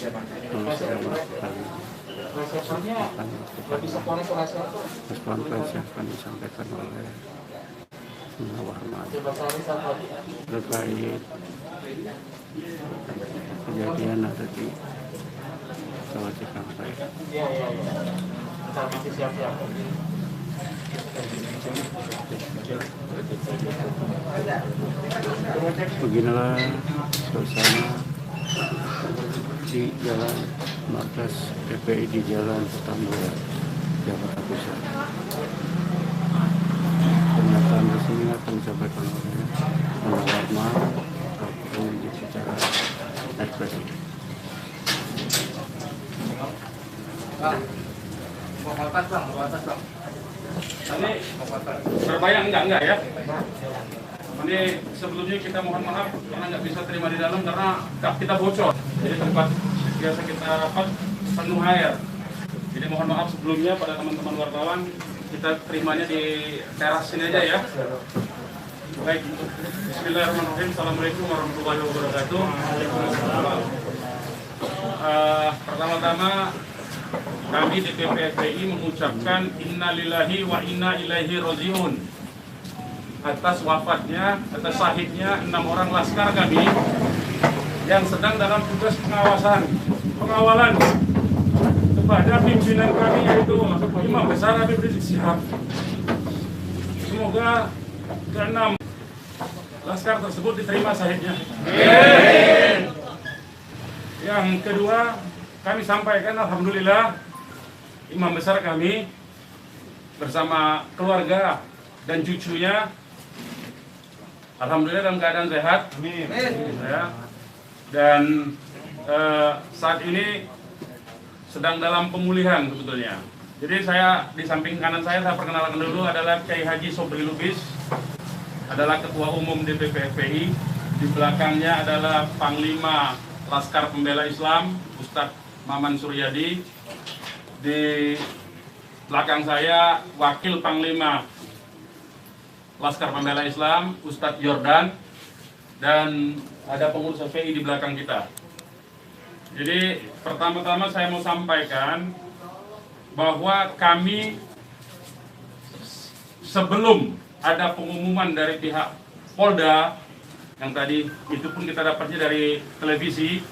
kalau saya melakukan respondensi akan disampaikan oleh Muhammad terkait kejadian ada di Jawa Cikampek. Beginilah suasana di Jalan Markas PPI di Jalan Petamburan, Jakarta Pusat. Pernyataan resmi akan disampaikan oleh Muhammad secara ekspresif. Mau atas bang. Ini berbayang enggak ya? Ini sebelumnya kita mohon maaf karena nggak bisa terima di dalam karena kita bocor. Jadi tempat biasa kita rapat penuh air. Jadi mohon maaf sebelumnya pada teman-teman wartawan, kita terimanya di teras sini aja ya. Baik, bismillahirrahmanirrahim. Assalamualaikum warahmatullahi wabarakatuh. Pertama-tama kami di PPFPI mengucapkan innalillahi wa inna ilaihi rajiun atas wafatnya, atas syahidnya 6 orang laskar kami yang sedang dalam tugas pengawalan kepada pimpinan kami yaitu Imam Besar Habib Rizik Syihab. Semoga ke-6 laskar tersebut diterima syahidnya. Yang kedua, kami sampaikan alhamdulillah Imam Besar kami bersama keluarga dan cucunya alhamdulillah dalam keadaan sehat. Amin. Ya. Dan saat ini sedang dalam pemulihan sebetulnya. Jadi saya di samping kanan saya perkenalkan dulu adalah Kiai Haji Sobri Lubis, adalah Ketua Umum DPP FPI. Di belakangnya adalah Panglima Laskar Pembela Islam Ustadz Maman Suryadi. Di belakang saya Wakil Panglima Laskar Pembela Islam Ustadz Yordan, dan ada pengurus FPI di belakang kita. Jadi pertama-tama saya mau sampaikan bahwa kami sebelum ada pengumuman dari pihak Polda, yang tadi itu pun kita dapatnya dari televisi,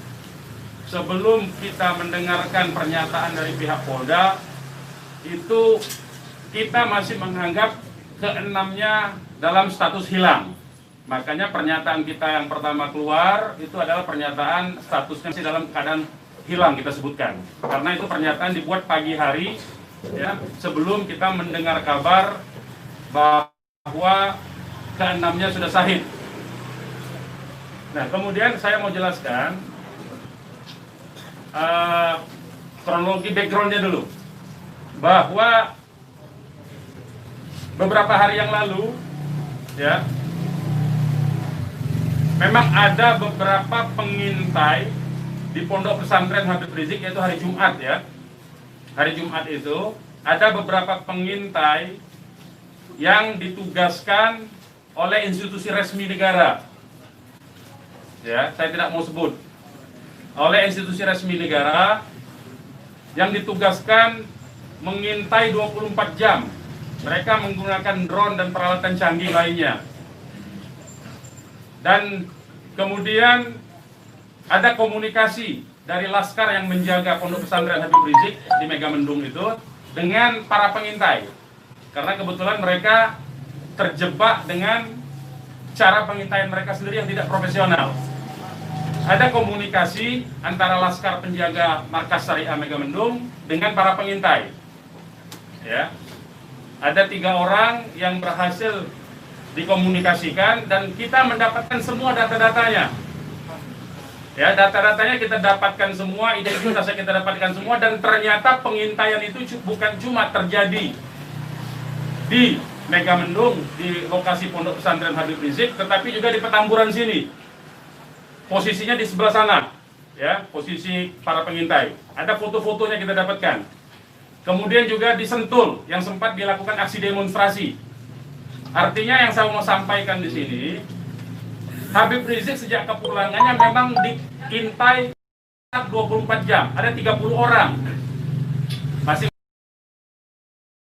sebelum kita mendengarkan pernyataan dari pihak Polda, itu kita masih menganggap keenamnya dalam status hilang. Makanya pernyataan kita yang pertama keluar itu adalah pernyataan statusnya masih dalam keadaan hilang kita sebutkan. Karena itu pernyataan dibuat pagi hari ya, sebelum kita mendengar kabar bahwa keenamnya sudah syahid. Nah, kemudian saya mau jelaskan kronologi backgroundnya dulu, bahwa beberapa hari yang lalu ya memang ada beberapa pengintai di Pondok Pesantren Habib Rizik, yaitu hari Jumat ya. Hari Jumat itu ada beberapa pengintai yang ditugaskan oleh institusi resmi negara. Ya, saya tidak mau sebut. Oleh institusi resmi negara yang ditugaskan mengintai 24 jam. Mereka menggunakan drone dan peralatan canggih lainnya. Dan kemudian ada komunikasi dari laskar yang menjaga Pondok Pesantren Habib Rizik di Megamendung itu dengan para pengintai. Karena kebetulan mereka terjebak dengan cara pengintaian mereka sendiri yang tidak profesional. Ada komunikasi antara laskar penjaga markas Syariah Megamendung dengan para pengintai. Ya. Ada 3 orang yang berhasil dikomunikasikan dan kita mendapatkan semua data-datanya. Ya, data-datanya kita dapatkan semua, identitasnya kita dapatkan semua, dan ternyata pengintaian itu bukan cuma terjadi di Megamendung, di lokasi Pondok Pesantren Habib Rizik, tetapi juga di Petamburan sini. Posisinya di sebelah sana, ya, posisi para pengintai. Ada foto-fotonya kita dapatkan. Kemudian juga di Sentul yang sempat dilakukan aksi demonstrasi. Artinya yang saya mau sampaikan di sini, Habib Rizik sejak kepulangannya memang diintai 24 jam, ada 30 orang. Masih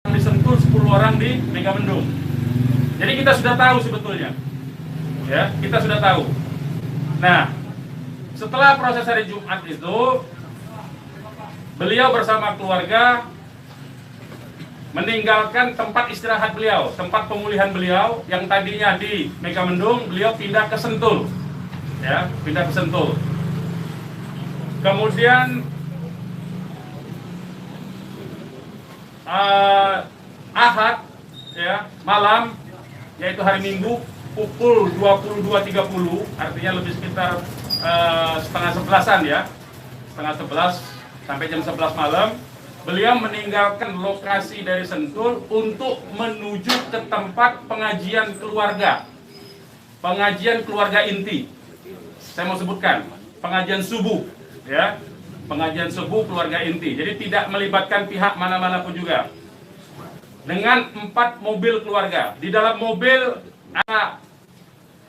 disentul 10 orang di Megamendung. Jadi kita sudah tahu sebetulnya. Ya, kita sudah tahu. Nah, setelah proses hari Jumat itu, beliau bersama keluarga meninggalkan tempat istirahat beliau, tempat pemulihan beliau yang tadinya di Megamendung, beliau pindah ke Sentul. Ya, pindah ke Sentul. Kemudian Ahad ya, malam, yaitu hari Minggu pukul 22.30, artinya lebih sekitar setengah 11-an ya, setengah 11 sampai jam 11 malam, beliau meninggalkan lokasi dari Sentul untuk menuju ke tempat pengajian keluarga inti. Saya mau sebutkan, pengajian subuh ya, pengajian subuh keluarga inti. Jadi tidak melibatkan pihak mana-mana pun juga. Dengan 4 mobil keluarga. Di dalam mobil ada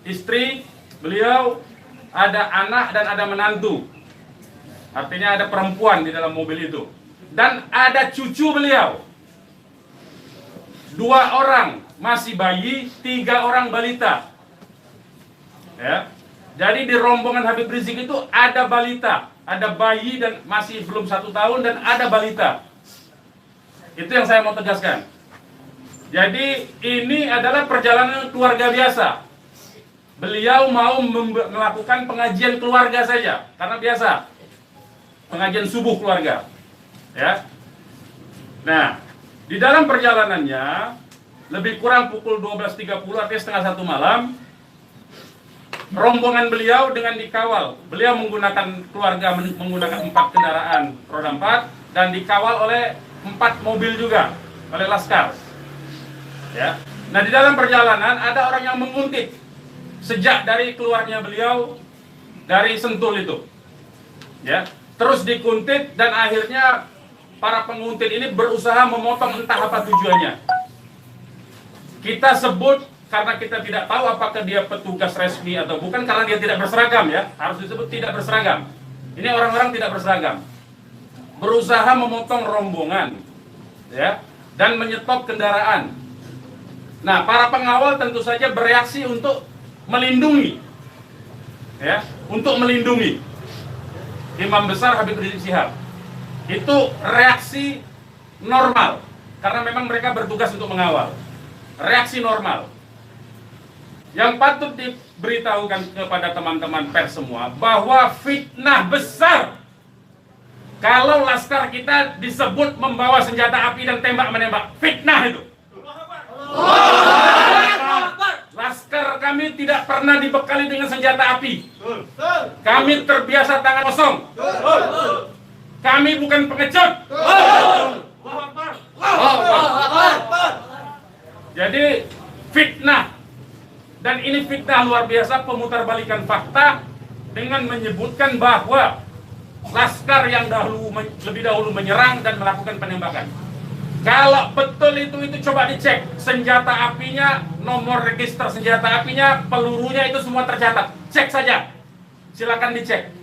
istri beliau, ada anak dan ada menantu. Artinya ada perempuan di dalam mobil itu. Dan ada cucu beliau. 2 orang masih bayi, 3 orang balita. Ya. Jadi di rombongan Habib Rizik itu ada balita, ada bayi dan masih belum 1 tahun dan ada balita. Itu yang saya mau tegaskan. Jadi ini adalah perjalanan keluarga biasa. Beliau mau melakukan pengajian keluarga saja, karena biasa pengajian subuh keluarga. Ya. Nah, di dalam perjalanannya lebih kurang pukul 12.30 artinya setengah 1 malam, rombongan beliau dengan dikawal. Beliau menggunakan keluarga menggunakan 4 kendaraan roda 4 dan dikawal oleh 4 mobil juga oleh laskar. Ya. Nah, di dalam perjalanan ada orang yang menguntit sejak dari keluarnya beliau dari Sentul itu. Ya, terus dikuntit dan akhirnya para penguntit ini berusaha memotong, entah apa tujuannya. Kita sebut karena kita tidak tahu apakah dia petugas resmi atau bukan, karena dia tidak berseragam ya, harus disebut tidak berseragam. Ini orang-orang tidak berseragam. Berusaha memotong rombongan ya dan menyetop kendaraan. Nah, para pengawal tentu saja bereaksi untuk melindungi ya, untuk melindungi Imam Besar Habib Rizik Syihab. Itu reaksi normal karena memang mereka bertugas untuk mengawal. Reaksi normal. Yang patut diberitahukan kepada teman-teman pers semua bahwa fitnah besar kalau laskar kita disebut membawa senjata api dan tembak-menembak. Fitnah itu. Laskar kami tidak pernah dibekali dengan senjata api. Kami terbiasa tangan kosong. Kami bukan pengecut. Jadi fitnah. Dan ini fitnah luar biasa, pemutarbalikan fakta dengan menyebutkan bahwa laskar yang lebih dahulu menyerang dan melakukan penembakan. Kalau betul itu coba dicek senjata apinya, nomor register senjata apinya, pelurunya itu semua tercatat. Cek saja, silakan dicek.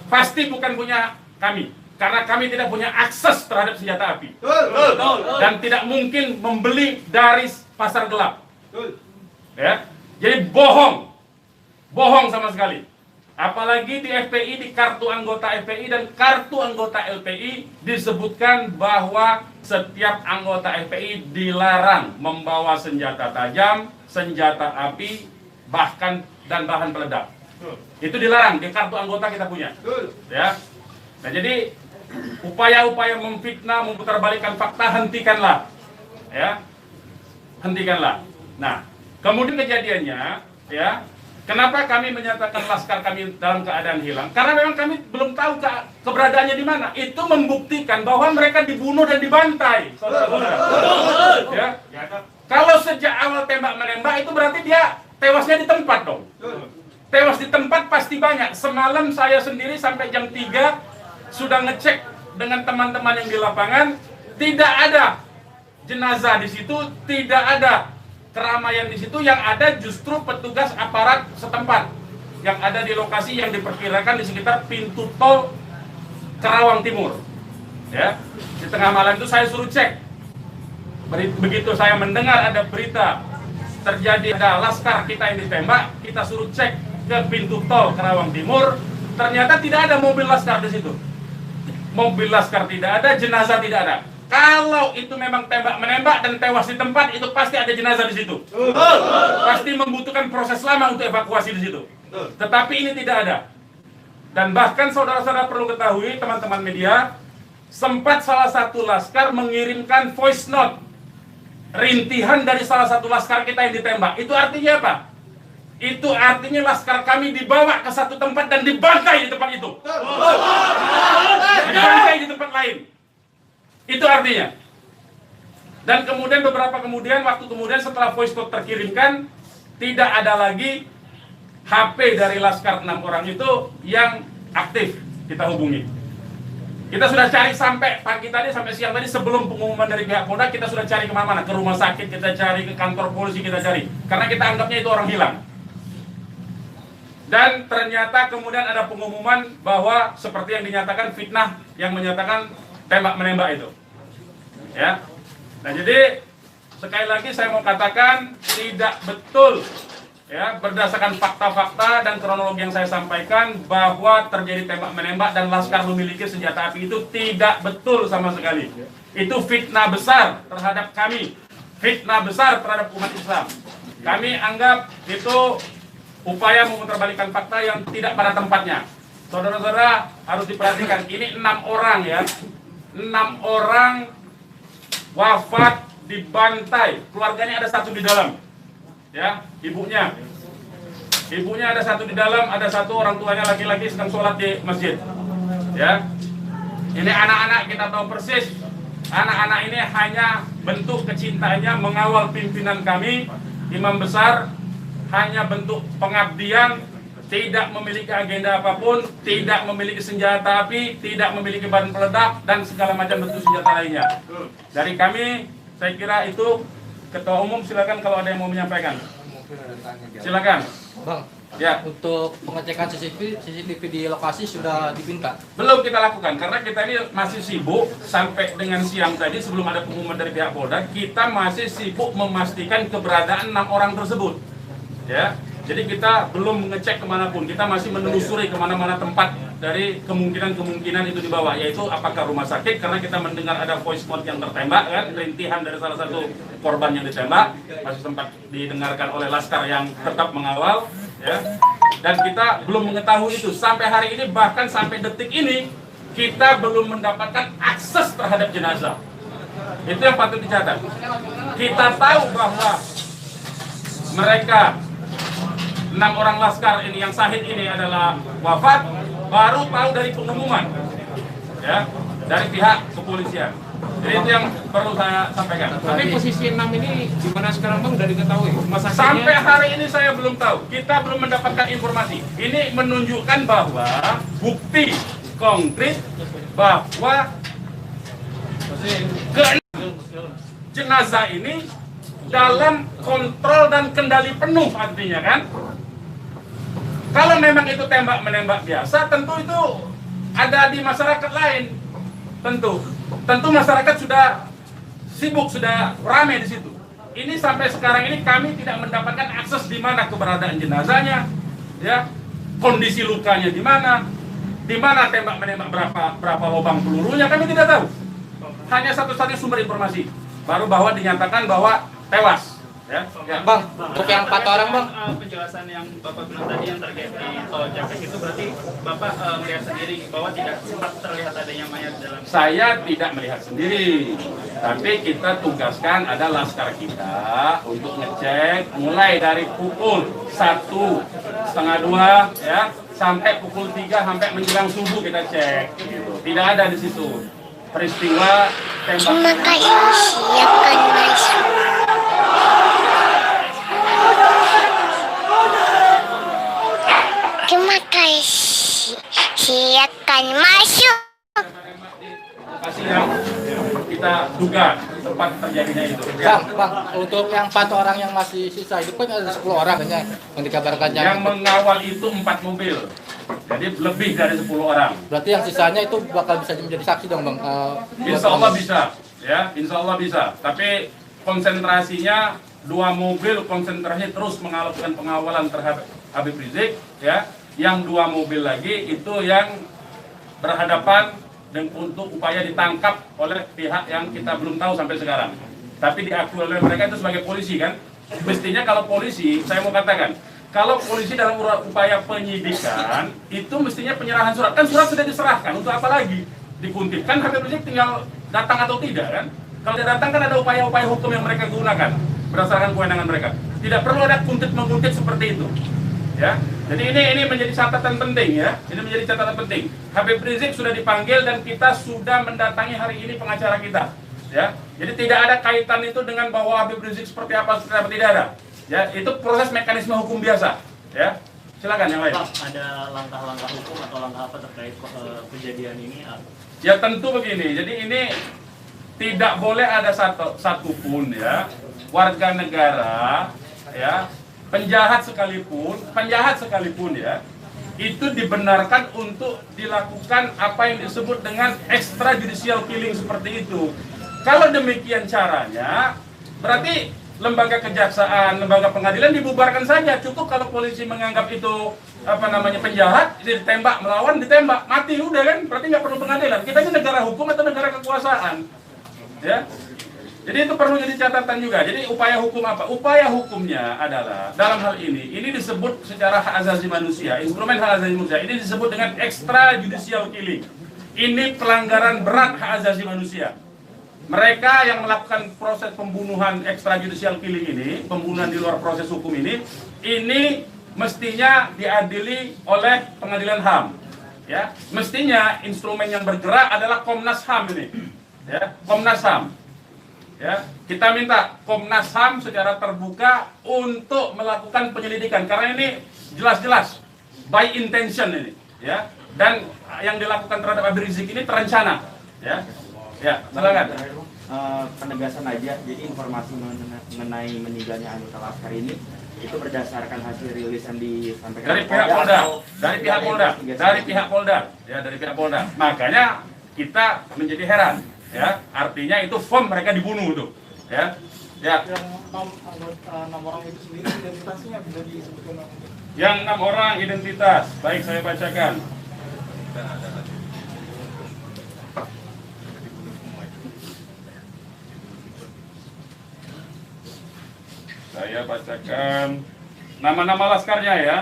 Pasti bukan punya kami, karena kami tidak punya akses terhadap senjata api dan tidak mungkin membeli dari pasar gelap. Ya, jadi bohong sama sekali. Apalagi di FPI, di kartu anggota FPI dan kartu anggota LPI disebutkan bahwa setiap anggota FPI dilarang membawa senjata tajam, senjata api, bahkan dan bahan peledak. Itu dilarang di kartu anggota kita punya. Ya. Nah, jadi upaya-upaya memfitnah, memutarbalikkan fakta hentikanlah. Ya. Hentikanlah. Nah, kemudian kejadiannya, ya. Kenapa kami menyatakan laskar kami dalam keadaan hilang? Karena memang kami belum tahu keberadaannya di mana. Itu membuktikan bahwa mereka dibunuh dan dibantai, saudara-saudara. Ya. Kalau sejak awal tembak menembak itu berarti dia tewasnya di tempat dong. Tewas di tempat pasti banyak. Semalam saya sendiri sampai jam 3 sudah ngecek dengan teman-teman yang di lapangan, tidak ada jenazah di situ, tidak ada keramaian di situ, yang ada justru petugas aparat setempat yang ada di lokasi yang diperkirakan di sekitar pintu tol Karawang Timur. Ya, di tengah malam itu saya suruh cek. Begitu saya mendengar ada berita terjadi ada laskar kita yang ditembak, kita suruh cek ke pintu tol Karawang Timur. Ternyata tidak ada mobil laskar di situ. Mobil laskar tidak ada, jenazah tidak ada. Kalau itu memang tembak-menembak dan tewas di tempat, itu pasti ada jenazah di situ. Pasti membutuhkan proses lama untuk evakuasi di situ. Tetapi ini tidak ada. Dan bahkan saudara-saudara perlu ketahui, teman-teman media, sempat salah satu laskar mengirimkan voice note rintihan dari salah satu laskar kita yang ditembak. Itu artinya apa? Itu artinya laskar kami dibawa ke satu tempat dan dibantai di tempat itu. Dibantai di tempat lain. Itu artinya. Dan kemudian waktu kemudian setelah voice note terkirimkan, tidak ada lagi HP dari laskar 6 orang itu yang aktif kita hubungi. Kita sudah cari sampai pagi tadi, sampai siang tadi, sebelum pengumuman dari pihak Polda, kita sudah cari kemana-mana. Ke rumah sakit kita cari, ke kantor polisi kita cari. Karena kita anggapnya itu orang hilang. Dan ternyata kemudian ada pengumuman bahwa seperti yang dinyatakan fitnah yang menyatakan tembak-menembak itu. Ya. Nah, jadi sekali lagi saya mau katakan tidak betul, ya, berdasarkan fakta-fakta dan kronologi yang saya sampaikan bahwa terjadi tembak-menembak dan laskar memiliki senjata api, itu tidak betul sama sekali. Itu fitnah besar terhadap kami, fitnah besar terhadap umat Islam. Kami anggap itu upaya memutarbalikkan fakta yang tidak pada tempatnya. Saudara-saudara harus diperhatikan, ini 6 orang ya, 6 orang wafat dibantai, keluarganya ada 1 di dalam, ya, ibunya ada 1 di dalam, ada 1 orang tuanya laki-laki sedang sholat di masjid, ya. Ini anak-anak kita tahu persis, anak-anak ini hanya bentuk kecintaannya mengawal pimpinan kami, imam besar, hanya bentuk pengabdian, tidak memiliki agenda apapun, tidak memiliki senjata api, tidak memiliki bahan peledak, dan segala macam bentuk senjata lainnya. Dari kami, saya kira itu. Ketua Umum silakan kalau ada yang mau menyampaikan. Silakan. Bang, Ya. untuk pengecekan CCTV di lokasi sudah dipinta? Belum kita lakukan karena kita ini masih sibuk sampai dengan siang tadi sebelum ada pengumuman dari pihak Polda, kita masih sibuk memastikan keberadaan 6 orang tersebut. Ya, jadi kita belum mengecek kemanapun, kita masih menelusuri kemana-mana tempat dari kemungkinan itu dibawa, yaitu apakah rumah sakit, karena kita mendengar ada voice note yang tertembak kan, rintihan dari salah satu korban yang ditembak, masih sempat didengarkan oleh laskar yang tetap mengawal, ya. Dan kita belum mengetahui itu sampai hari ini, bahkan sampai detik ini kita belum mendapatkan akses terhadap jenazah. Itu yang patut dicatat. Kita tahu bahwa mereka 6 orang laskar ini yang syahid ini adalah wafat, baru tahu dari pengumuman, ya, dari pihak kepolisian. Jadi itu yang perlu saya sampaikan. Tapi posisi 6 ini di mana sekarang Bang, udah diketahui? Sampai hari ini saya belum tahu. Kita belum mendapatkan informasi. Ini menunjukkan bahwa bukti konkret bahwa jenazah ini dalam kontrol dan kendali penuh, artinya kan. Kalau memang itu tembak-menembak biasa, tentu itu ada di masyarakat lain. Tentu masyarakat sudah sibuk, sudah ramai di situ. Ini sampai sekarang ini kami tidak mendapatkan akses di mana keberadaan jenazahnya, ya, kondisi lukanya di mana tembak-menembak, berapa lubang pelurunya, kami tidak tahu. Hanya satu-satunya sumber informasi, baru bahwa dinyatakan bahwa tewas. Ya. Bang, untuk yang 4 orang Bang, Penjelasan yang Bapak bilang tadi yang terkait di tol Japek itu berarti Bapak melihat sendiri bahwa tidak sempat terlihat adanya mayat dalam. Saya tidak melihat sendiri, tapi kita tugaskan ada laskar kita untuk ngecek mulai dari pukul 1:30 ya sampai pukul 3 sampai menjelang subuh kita cek. Gitu. Tidak ada di situ peristiwa tembak. Terima kasih, siapkan masuk. Terima kasih, siapkan masuk. Lokasi yang kita duga tempat terjadinya itu. Bang, untuk yang 4 orang yang masih sisa itu kan ada 10 orang katanya yang dikabarkan Yang mengawal itu 4 mobil, jadi lebih dari 10 orang. Berarti yang sisanya itu bakal bisa menjadi saksi dong bang? Insya Allah bisa, ya, insya Allah bisa. Tapi konsentrasinya 2 mobil konsentrasi terus melakukan pengawalan terhadap Habib Rizik, ya. Yang 2 mobil lagi itu yang berhadapan dan untuk upaya ditangkap oleh pihak yang kita belum tahu sampai sekarang. Tapi diakui oleh mereka itu sebagai polisi kan. Mestinya kalau polisi, saya mau katakan, kalau polisi dalam upaya penyidikan itu mestinya penyerahan surat. Kan surat sudah diserahkan, untuk apa lagi dikuntit? Kan Habib Rizik tinggal datang atau tidak kan. Kalau dia datang kan ada upaya-upaya hukum yang mereka gunakan berdasarkan kewenangan mereka. Tidak perlu ada kuntit-menguntit seperti itu. Ya, jadi ini menjadi catatan penting ya. Ini menjadi catatan penting. Habib Rizik sudah dipanggil dan kita sudah mendatangi hari ini pengacara kita. Ya, jadi tidak ada kaitan itu dengan bahwa Habib Rizik seperti apa tidak ada. Ya, itu proses mekanisme hukum biasa. Ya, silakan yang lain. Pak, ada langkah-langkah hukum atau langkah apa terkait kejadian ini? Ya tentu begini. Jadi ini tidak boleh ada satupun ya warga negara ya. Penjahat sekalipun ya, itu dibenarkan untuk dilakukan apa yang disebut dengan extrajudicial killing seperti itu. Kalau demikian caranya, berarti lembaga kejaksaan, lembaga pengadilan dibubarkan saja. Cukup kalau polisi menganggap itu penjahat, ditembak, melawan, ditembak, mati udah kan? Berarti nggak perlu pengadilan. Kita ini negara hukum atau negara kekuasaan, ya. Jadi itu perlu jadi catatan juga. Jadi upaya hukum apa? Upaya hukumnya adalah dalam hal ini disebut secara hak asasi manusia, instrumen hak asasi manusia. Ini disebut dengan extrajudicial killing. Ini pelanggaran berat hak asasi manusia. Mereka yang melakukan proses pembunuhan extrajudicial killing ini, pembunuhan di luar proses hukum ini mestinya diadili oleh pengadilan HAM. Ya, mestinya instrumen yang bergerak adalah Komnas HAM ini. Ya, Komnas HAM. Ya, kita minta Komnas HAM secara terbuka untuk melakukan penyelidikan karena ini jelas-jelas by intention ini, ya. Dan yang dilakukan terhadap Habib Rizik ini terencana, ya. Ya, silakan. Penegasan aja, jadi informasi mengenai meninggalnya anggota Laskar ini itu berdasarkan hasil rilis yang disampaikan dari pihak Polda, dari pihak Polda. Makanya kita menjadi heran. Ya, artinya itu firm mereka dibunuh tuh, ya. Ya. Yang 6 orang itu sendiri identitasnya bisa disebutkan. Yang 6 orang identitas, baik saya bacakan. Saya bacakan nama-nama laskarnya ya.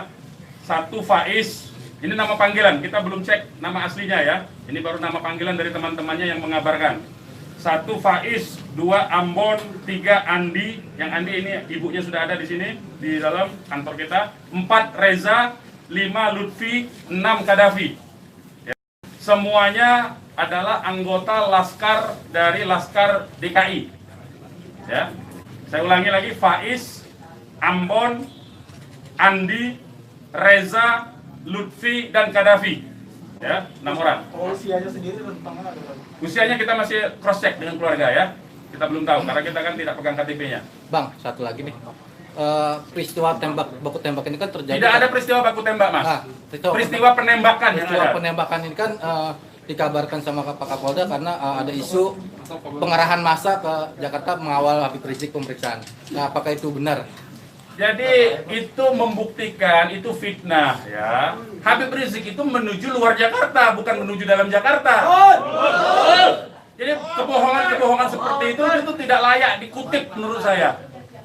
1 Faiz. Ini nama panggilan, kita belum cek nama aslinya ya. Ini baru nama panggilan dari teman-temannya yang mengabarkan. 1 Faiz, 2 Ambon, 3 Andi. Yang Andi ini ibunya sudah ada di sini, di dalam kantor kita. 4 Reza, 5 Lutfi, 6 Kadafi. Ya. Semuanya adalah anggota Laskar dari Laskar DKI. Ya. Saya ulangi lagi, Faiz, Ambon, Andi, Reza, Lutfi dan Kadafi, ya, 6 orang. Usianya sendiri tentang mana? Usianya kita masih cross check dengan keluarga ya. Kita belum tahu karena kita kan tidak pegang KTP-nya. Bang, satu lagi nih. Peristiwa baku tembak ini kan terjadi. Tidak ada peristiwa baku tembak, Mas. Peristiwa penembakan yang ada. Penembakan ini kan dikabarkan sama Pak Kapolda karena ada isu pengerahan massa ke Jakarta mengawal Habib Rizik pemeriksaan. Nah, apakah itu benar? Jadi itu membuktikan itu fitnah ya. Habib Rizik itu menuju luar Jakarta, bukan menuju dalam Jakarta. Jadi kebohongan-kebohongan seperti itu tidak layak dikutip menurut saya.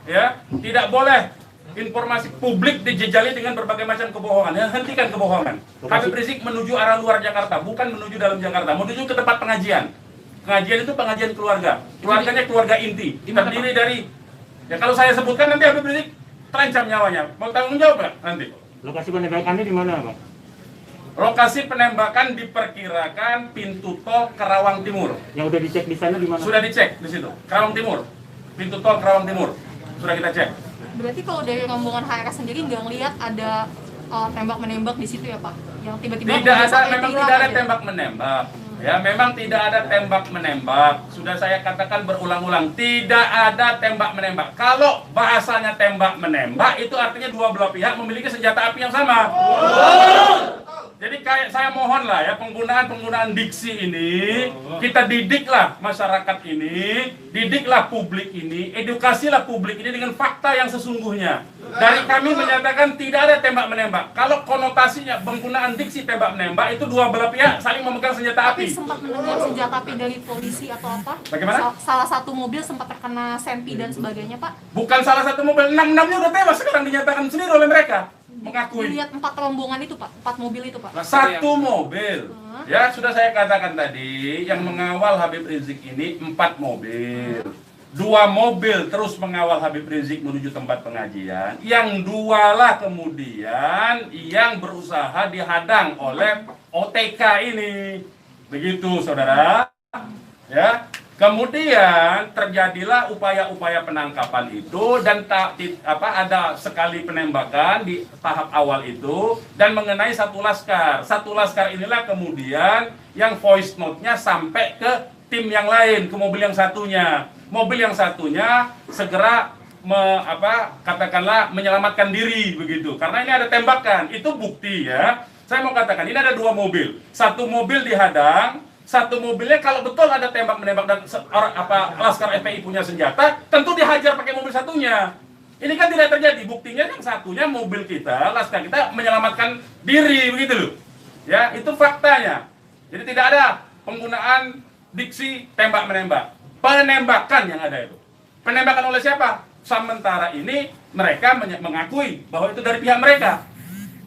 Ya, tidak boleh informasi publik dijejali dengan berbagai macam kebohongan. Ya, hentikan kebohongan. Habib Rizik menuju arah luar Jakarta, bukan menuju dalam Jakarta. Menuju ke tempat pengajian. Pengajian itu pengajian keluarga. Keluarganya keluarga inti. Terdiri dari, ya kalau saya sebutkan nanti Habib Rizik terancam nyawanya. Mau tanggung jawab nggak nanti? Lokasi penembakannya di mana, Bang? Lokasi penembakan diperkirakan pintu tol Kerawang Timur. Yang udah dicek di sana di mana? Sudah dicek di situ. Kerawang Timur. Pintu tol Kerawang Timur. Sudah kita cek. Berarti kalau dari rombongan HRS sendiri nggak ngelihat ada tembak menembak di situ ya Pak? Yang tiba-tiba Tidak ada, memang tidak ada tembak menembak. Ya, memang tidak ada tembak menembak. Sudah saya katakan berulang-ulang, tidak ada tembak menembak. Kalau bahasanya tembak menembak itu artinya dua belah pihak memiliki senjata api yang sama. Jadi kayak saya mohon lah ya, penggunaan diksi ini, kita didiklah masyarakat ini, didiklah publik ini, edukasilah publik ini dengan fakta yang sesungguhnya. Dari kami menyatakan tidak ada tembak menembak. Kalau konotasinya penggunaan diksi tembak menembak itu dua belah pihak saling memegang senjata Tapi api. sempat mendengar senjata api dari polisi atau apa? Bagaimana? Salah satu mobil sempat terkena sempi dan sebagainya, Pak. Bukan salah satu mobil, 6-6-nya udah tewas sekarang dinyatakan sendiri oleh mereka. Mengakui. Dilihat 4 rombongan itu, Pak. 4 mobil itu, Pak. Nah, satu mobil. Ya, sudah saya katakan tadi, yang mengawal Habib Rizik ini 4 mobil. 2 mobil terus mengawal Habib Rizik menuju tempat pengajian. Yang 2 lah kemudian yang berusaha dihadang oleh OTK ini. Begitu, saudara. Ya. Kemudian terjadilah upaya-upaya penangkapan itu dan ada sekali penembakan di tahap awal itu dan mengenai satu laskar. Satu laskar inilah kemudian yang voice note-nya sampai ke tim yang lain, ke mobil yang satunya. Mobil yang satunya segera katakanlah menyelamatkan diri begitu. Karena ini ada tembakan. Itu bukti ya. Saya mau katakan ini ada 2 mobil. Satu mobil dihadang, satu mobilnya kalau betul ada tembak menembak dan laskar FPI punya senjata, tentu dihajar pakai mobil satunya. Ini kan tidak terjadi. Buktinya yang satunya mobil kita, laskar kita menyelamatkan diri begitu loh. Ya, itu faktanya. Jadi tidak ada penggunaan diksi tembak menembak. Penembakan yang ada itu. Penembakan oleh siapa? Sementara ini mereka mengakui bahwa itu dari pihak mereka.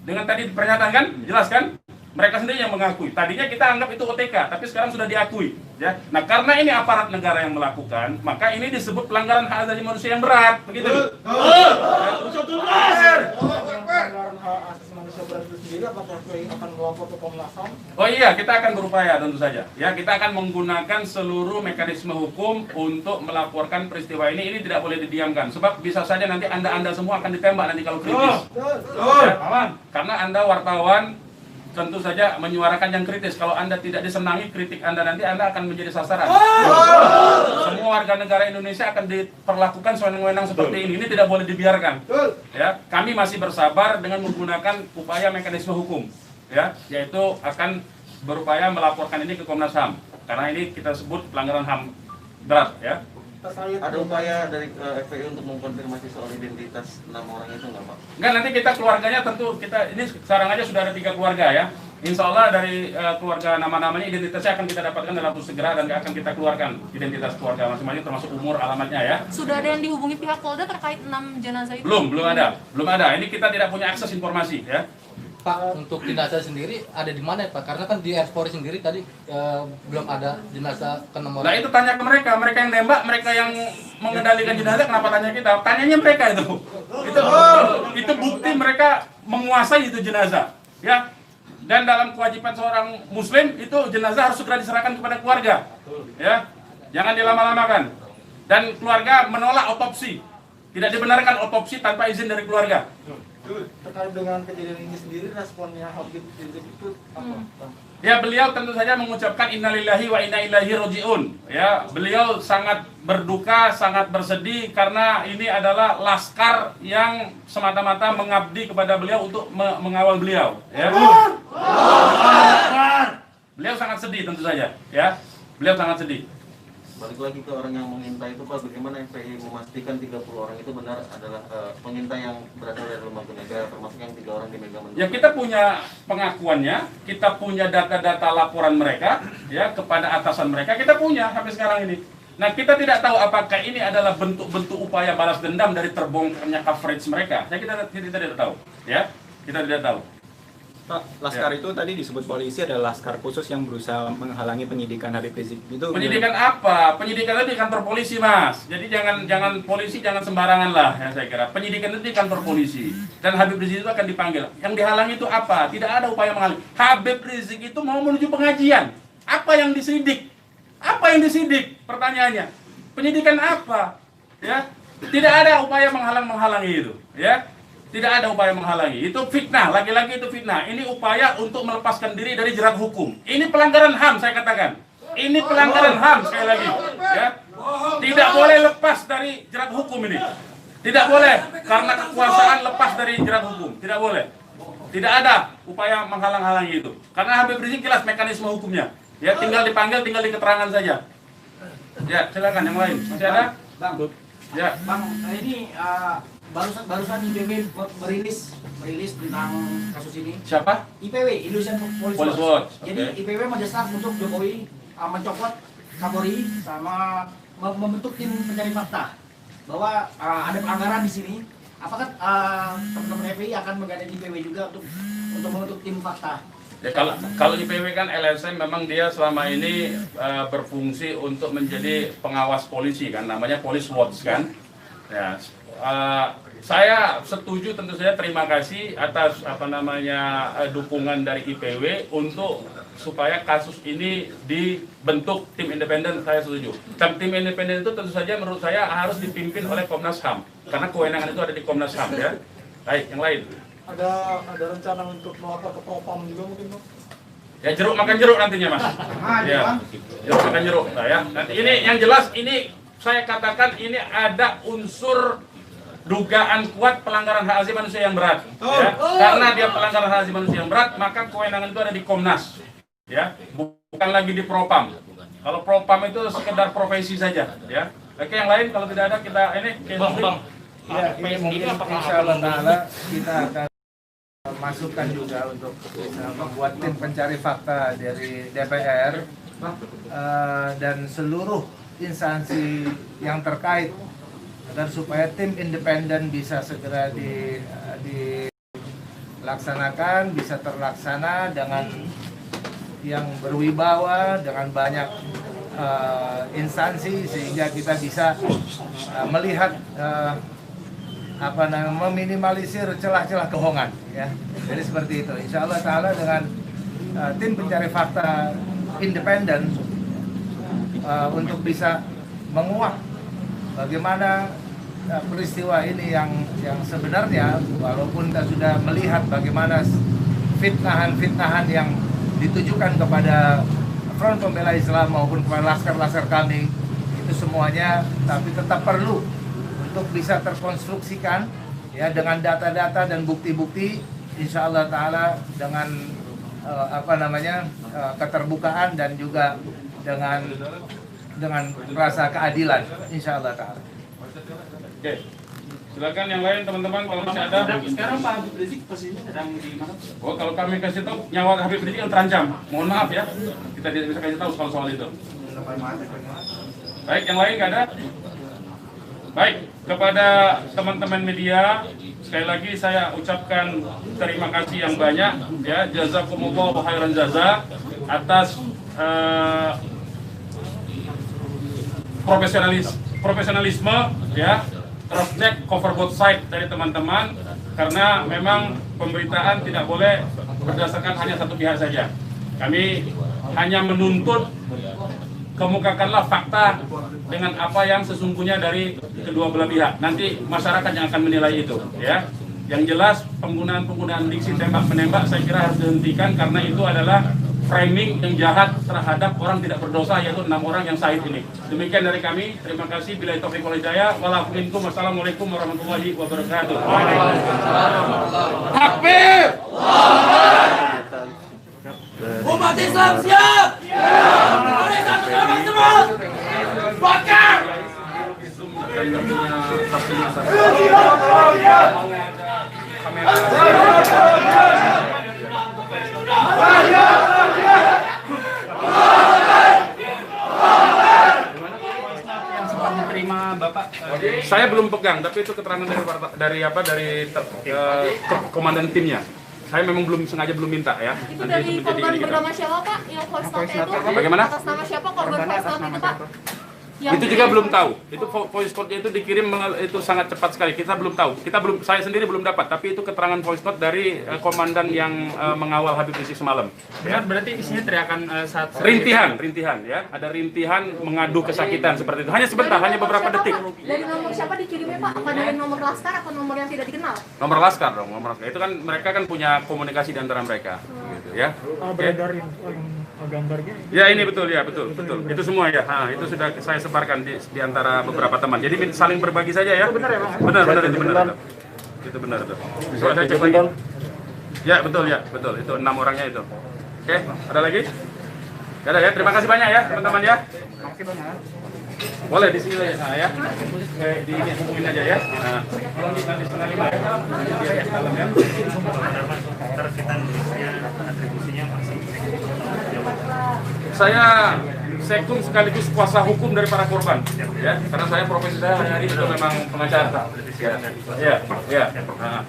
Dengan tadi pernyataan kan, jelas kan? Mereka sendiri yang mengakui. Tadinya kita anggap itu OTK, tapi sekarang sudah diakui. Ya. Nah, karena ini aparat negara yang melakukan, maka ini disebut pelanggaran hak asasi manusia yang berat. Begitu. Pelanggaran hak asasi manusia berat itu sendiri, apakah FPI akan melapor ke Komnas HAM? Oh iya, kita akan berupaya tentu saja. Ya, kita akan menggunakan seluruh mekanisme hukum untuk melaporkan peristiwa ini. Ini tidak boleh didiamkan. Sebab bisa saja nanti Anda semua akan ditembak nanti kalau kritis. Ya, aman. Karena Anda wartawan tentu saja menyuarakan yang kritis. Kalau Anda tidak disenangi kritik Anda nanti Anda akan menjadi sasaran. Semua warga negara Indonesia akan diperlakukan sewenang-wenang seperti ini. Ini tidak boleh dibiarkan. Ya, kami masih bersabar dengan menggunakan upaya mekanisme hukum. Ya, yaitu akan berupaya melaporkan ini ke Komnas HAM. Karena ini kita sebut pelanggaran HAM berat, ya. Ada upaya dari FPI untuk mengkonfirmasi soal identitas 6 orang itu nggak, Pak? Enggak, nanti kita keluarganya tentu ini sekarang aja sudah ada 3 keluarga ya. Insya Allah dari keluarga nama-namanya identitasnya akan kita dapatkan dalam waktu segera dan akan kita keluarkan identitas keluarga masing-masing termasuk umur, alamatnya ya. Sudah ada yang dihubungi pihak Polda terkait 6 jenazah itu? Belum ada. Ini kita tidak punya akses informasi ya. Pak, untuk jenazah sendiri ada di mana ya, Pak? Karena kan di Airport sendiri tadi belum ada jenazah ke nomor. Nah itu tanya ke mereka yang nembak, mereka yang mengendalikan jenazah, kenapa tanya kita? Tanyanya mereka itu. Itu bukti mereka menguasai itu jenazah, ya. Dan dalam kewajiban seorang Muslim itu jenazah harus segera diserahkan kepada keluarga, ya. Jangan dilama-lamakan. Dan keluarga menolak otopsi, tidak dibenarkan otopsi tanpa izin dari keluarga. Terkait dengan kejadian ini sendiri, responnya Habib Rizik itu apa? Ya, beliau tentu saja mengucapkan innalillahi wa inna ilaihi rajiun. Ya, beliau sangat berduka, sangat bersedih karena ini adalah laskar yang semata-mata mengabdi kepada beliau untuk mengawal beliau, ya. Beliau sangat sedih tentu saja, ya. Beliau sangat sedih. Balik lagi ke orang yang mengintai itu, Pak, bagaimana FPI memastikan 30 orang itu benar adalah pengintai yang berasal dari lembaga negara, termasuk yang 3 orang di Mega Mendung? Ya, kita punya pengakuannya, kita punya data-data laporan mereka, ya, kepada atasan mereka, kita punya sampai sekarang ini. Nah, kita tidak tahu apakah ini adalah bentuk-bentuk upaya balas dendam dari terbongkarnya coverage mereka. Ya, kita tidak tahu, ya, kita tidak tahu. Pak, laskar itu tadi disebut polisi adalah laskar khusus yang berusaha menghalangi penyidikan Habib Rizik. Itu penyidikan apa? Penyidikan itu di kantor polisi, Mas. Jadi jangan polisi jangan sembarangan lah, ya saya kira. Penyidikan itu di kantor polisi dan Habib Rizik itu akan dipanggil. Yang dihalangi itu apa? Tidak ada upaya menghalangi. Habib Rizik itu mau menuju pengajian. Apa yang disidik? Apa yang disidik? Pertanyaannya. Penyidikan apa? Ya. Tidak ada upaya menghalangi itu, ya. Tidak ada upaya menghalangi. Itu fitnah, lagi-lagi itu fitnah. Ini upaya untuk melepaskan diri dari jerat hukum. Ini pelanggaran HAM, saya katakan. Ini pelanggaran HAM, sekali lagi. Ya. Tidak boleh lepas dari jerat hukum ini. Tidak boleh, karena kekuasaan lepas dari jerat hukum. Tidak boleh. Tidak ada upaya menghalang-halangi itu. Karena Habib Rizik jelas mekanisme hukumnya. Ya, tinggal dipanggil, tinggal diketerangan saja. Ya, silakan yang lain. Masih ada? Bang, ya. Bang, ini barusan IPW merilis tentang kasus ini. Siapa? IPW, Indonesian Police Watch. Jadi IPW mendesak untuk Jokowi mencopot Kapolri sama membentuk tim pencari fakta bahwa ada pelanggaran di sini. Apakah teman-teman FPI akan menggandeng IPW juga untuk membentuk tim fakta? Ya, kalau IPW kan LSM memang dia selama ini berfungsi untuk menjadi pengawas polisi kan, namanya Police Watch kan. Ya, saya setuju, tentu saja terima kasih atas dukungan dari IPW untuk supaya kasus ini dibentuk tim independen. Saya setuju. Tim independen itu tentu saja menurut saya harus dipimpin oleh Komnas HAM karena kewenangan itu ada di Komnas HAM ya. Baik, yang lain. Ada rencana untuk melapor ke Propam juga mungkin, Bang? Ya, jeruk makan jeruk nantinya, Mas. Ya, jeruk makan jeruk. Nah, ya. Nanti ini yang jelas ini saya katakan ini ada unsur dugaan kuat pelanggaran hak asasi manusia yang berat. Ya. Karena dia pelanggaran hak asasi manusia yang berat, maka kewenangan itu ada di Komnas. Ya, bukan lagi di Propam. Kalau Propam itu sekedar profesi saja. Ya. Oke, yang lain kalau tidak ada kita ini. Bang. Ya, ini mungkin insya Allah Ta'ala kita akan masukkan juga untuk membuat tim pencari fakta dari DPR dan seluruh instansi yang terkait agar supaya tim independen bisa segera dilaksanakan, bisa terlaksana dengan yang berwibawa, dengan banyak instansi sehingga kita bisa melihat meminimalisir celah-celah kebohongan ya. Jadi seperti itu. Insya Allah Ta'ala dengan tim pencari fakta independen untuk bisa menguak bagaimana peristiwa ini yang sebenarnya, walaupun kita sudah melihat bagaimana fitnahan-fitnahan yang ditujukan kepada Front Pembela Islam maupun kepada laskar-laskar kami, itu semuanya tapi tetap perlu untuk bisa terkonstruksikan ya dengan data-data dan bukti-bukti, insya Allah Ta'ala dengan keterbukaan dan juga dengan rasa keadilan, insya Allah Ta'ala. Oke, silakan yang lain teman-teman kalau masih ada. Sekarang Pak Habib Rizik posisinya sedang di mana? Oh, kalau kami kasih tahu nyawa Habib Rizik yang terancam, mohon maaf ya, kita tidak bisa kasih tahu soal itu. Baik, yang lain nggak ada? Baik, kepada teman-teman media, sekali lagi saya ucapkan terima kasih yang banyak ya, jazakumullah khairan jaza atas profesionalisme ya, cross check cover both side dari teman-teman, karena memang pemberitaan tidak boleh berdasarkan hanya satu pihak saja. Kami hanya menuntut kemukakanlah fakta dengan apa yang sesungguhnya dari kedua belah pihak. Nanti masyarakat yang akan menilai itu, ya. Yang jelas penggunaan diksi tembak-menembak saya kira harus dihentikan karena itu adalah framing yang jahat terhadap orang tidak berdosa, yaitu 6 orang yang syahid ini. Demikian dari kami. Terima kasih. Billahi taufiq wal hidayah. Wassalamualaikum warahmatullahi wabarakatuh. Takbir! Umat Islam siap! Mari satu sama semua! Bakar! Terima Bapak. Saya belum pegang, tapi itu keterangan dari komandan timnya. Saya memang sengaja belum minta ya. Itu dari korban bernama siapa Pak? Yang voice note itu? Bagaimana? Atas nama siapa korban voice note itu Pak? Itu juga belum tahu. Itu voice note-nya itu dikirim itu sangat cepat sekali. Kita belum tahu. Saya sendiri belum dapat. Tapi itu keterangan voice note dari komandan yang mengawal Habib Rizik semalam. Ya, berarti isinya teriakan saat rintihan ya. Ada rintihan mengadu kesakitan seperti itu. Hanya sebentar, hanya beberapa detik. Dari nomor siapa dikirimnya Pak? Apa dari nomor laskar atau nomor yang tidak dikenal? Nomor laskar dong, nomor laskar. Itu kan mereka kan punya komunikasi di antara mereka, gitu ya. Beredar gambarnya. Ya ini betul ya, betul. Itu semua ya. Itu sudah saya sebarkan di antara beberapa teman. Jadi saling berbagi saja ya. Benar ya Bang? Benar itu benar. Itu benar itu. Bisa saya cek lagi. Ya betul. Itu 6 orangnya itu. Oke, ada lagi? Gak ada ya. Terima kasih banyak ya teman-teman ya. Boleh di sini ya. Di ini hubungin aja ya. Nah, tolong di nanti 4:30 ya. Di dalam ya. Saya sekum sekaligus kuasa hukum dari para korban, ya. Karena saya profesi saya hari itu memang pengacara. Ya. Nah.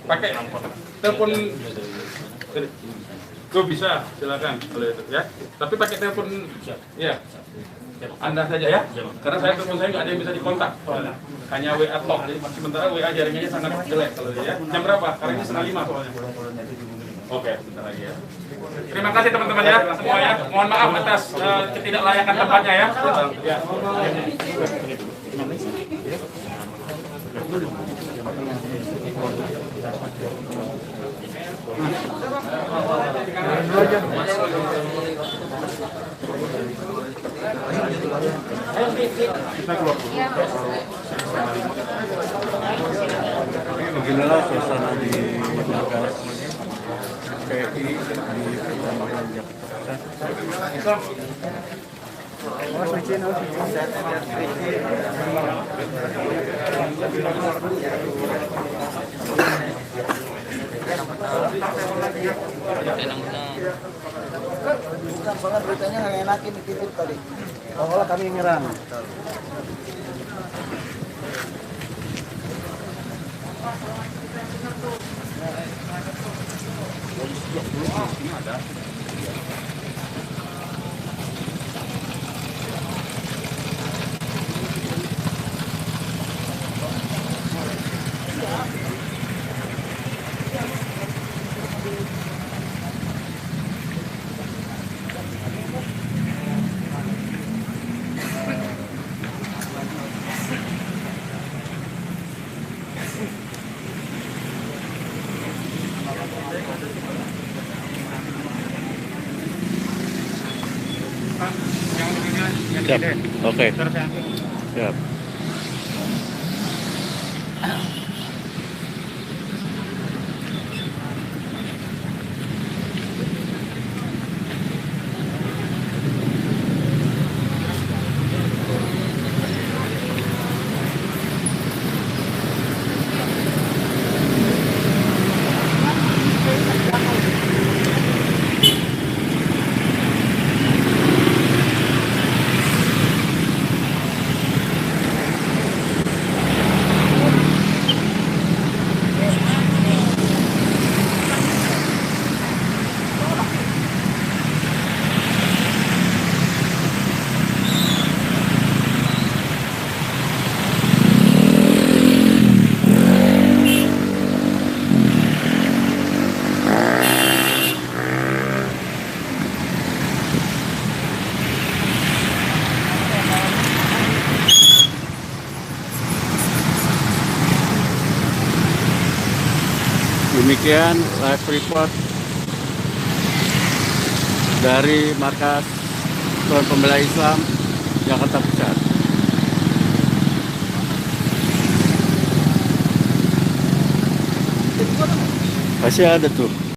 Pakai telepon. Kau bisa, silakan kalau itu ya. Tapi pakai telepon ya. Anda saja ya. Karena telepon saya nggak ada yang bisa dikontak. Hanya WA talk. Jadi sementara WA jaringannya sangat jelek kalau ya. Jam berapa? Karena ini 4:30 soalnya. Oke, sebentar lagi ya. Terima kasih teman-teman ya semua ya. Mohon maaf atas ketidaklayakan tempatnya ya. Beginilah suasana di markas PFI di Kecamatan Jakarta. Soalnya beritanya nggak enakin di TV tadi. Seolah kami nyerang. Siap. Oke. Siap. Demikian live report dari markas Front Pembela Islam Jakarta Pusat. Masih ada tuh.